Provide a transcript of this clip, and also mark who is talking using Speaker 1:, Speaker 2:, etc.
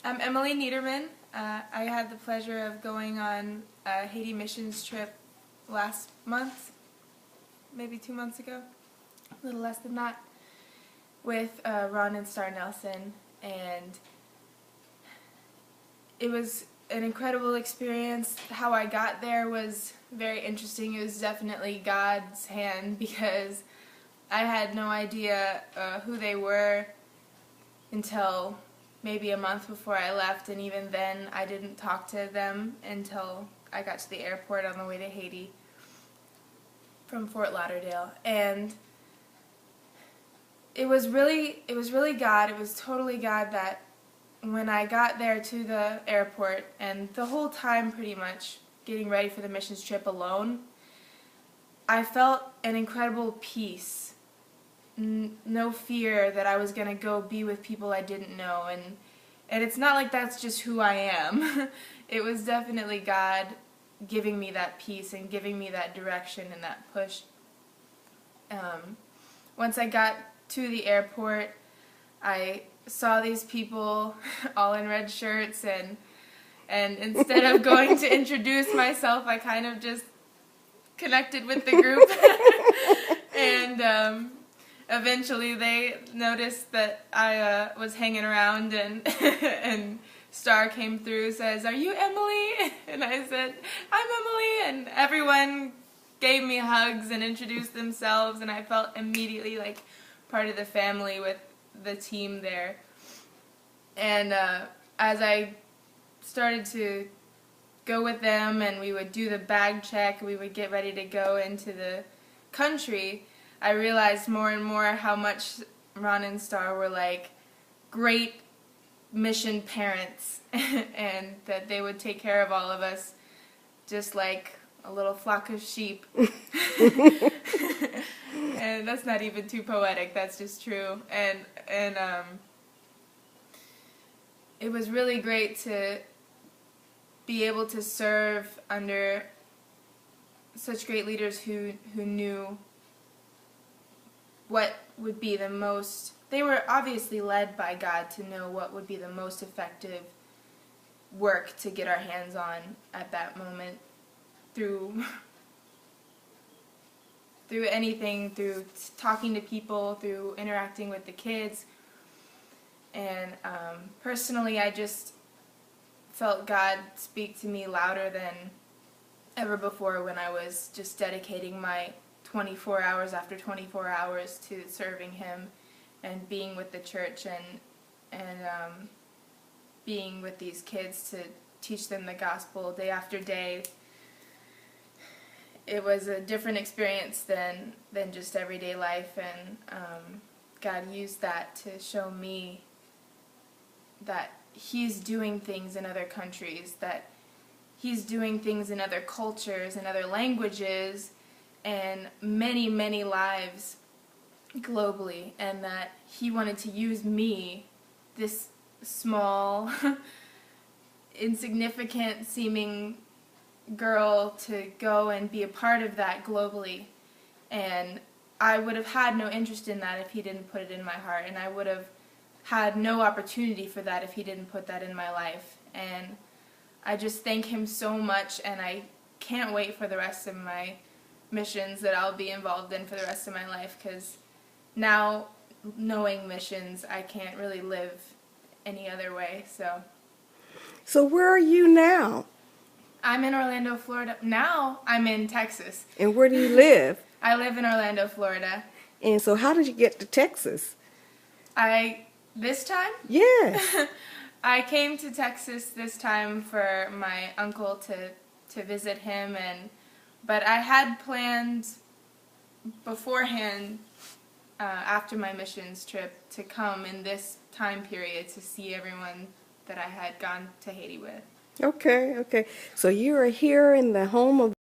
Speaker 1: I'm Emily Niederman. I had the pleasure of going on a Haiti missions trip last month, maybe 2 months ago, a little less than that, with Ron and Star Nelson, and it was an incredible experience. How I got there was very interesting. It was definitely God's hand because I had no idea who they were until maybe a month before I left, and even then I didn't talk to them until I got to the airport on the way to Haiti from Fort Lauderdale. And it was really God. It was totally God that when I got there to the airport, and the whole time pretty much getting ready for the missions trip alone, I felt an incredible peace. No fear that I was going to go be with people I didn't know, and it's not like that's just who I am. It was definitely God giving me that peace and giving me that direction and that push. Once I got to the airport, I saw these people all in red shirts, and instead of going to introduce myself, I kind of just connected with the group. And eventually they noticed that I was hanging around, and Star came through, says, "Are you Emily?" And I said, "I'm Emily," and everyone gave me hugs and introduced themselves, and I felt immediately like part of the family with the team there. And as I started to go with them, and we would do the bag check, we would get ready to go into the country, I realized more and more how much Ron and Star were like great mission parents and that they would take care of all of us just like a little flock of sheep. And that's not even too poetic, that's just true. And it was really great to be able to serve under such great leaders who knew what would be the most, they were obviously led by God to know what would be the most effective work to get our hands on at that moment through anything, through talking to people, through interacting with the kids. And personally, I just felt God speak to me louder than ever before when I was just dedicating my 24 hours after 24 hours to serving Him and being with the church and being with these kids to teach them the gospel day after day. It was a different experience than just everyday life, and God used that to show me that He's doing things in other countries, that He's doing things in other cultures and other languages, and many, many lives globally, and that He wanted to use me, this small, insignificant seeming girl, to go and be a part of that globally. And I would have had no interest in that if He didn't put it in my heart, and I would have had no opportunity for that if He didn't put that in my life. And I just thank Him so much, and I can't wait for the rest of my missions that I'll be involved in for the rest of my life, because now, knowing missions, I can't really live any other way.
Speaker 2: So where are you now?
Speaker 1: I'm in Orlando, Florida. Now I'm in Texas.
Speaker 2: And where do you live?
Speaker 1: I live in Orlando, Florida.
Speaker 2: And so how did you get to Texas?
Speaker 1: This time?
Speaker 2: Yes.
Speaker 1: I came to Texas this time for my uncle to visit him, but I had planned beforehand, after my missions trip, to come in this time period to see everyone that I had gone to Haiti with.
Speaker 2: Okay. So you are here in the home of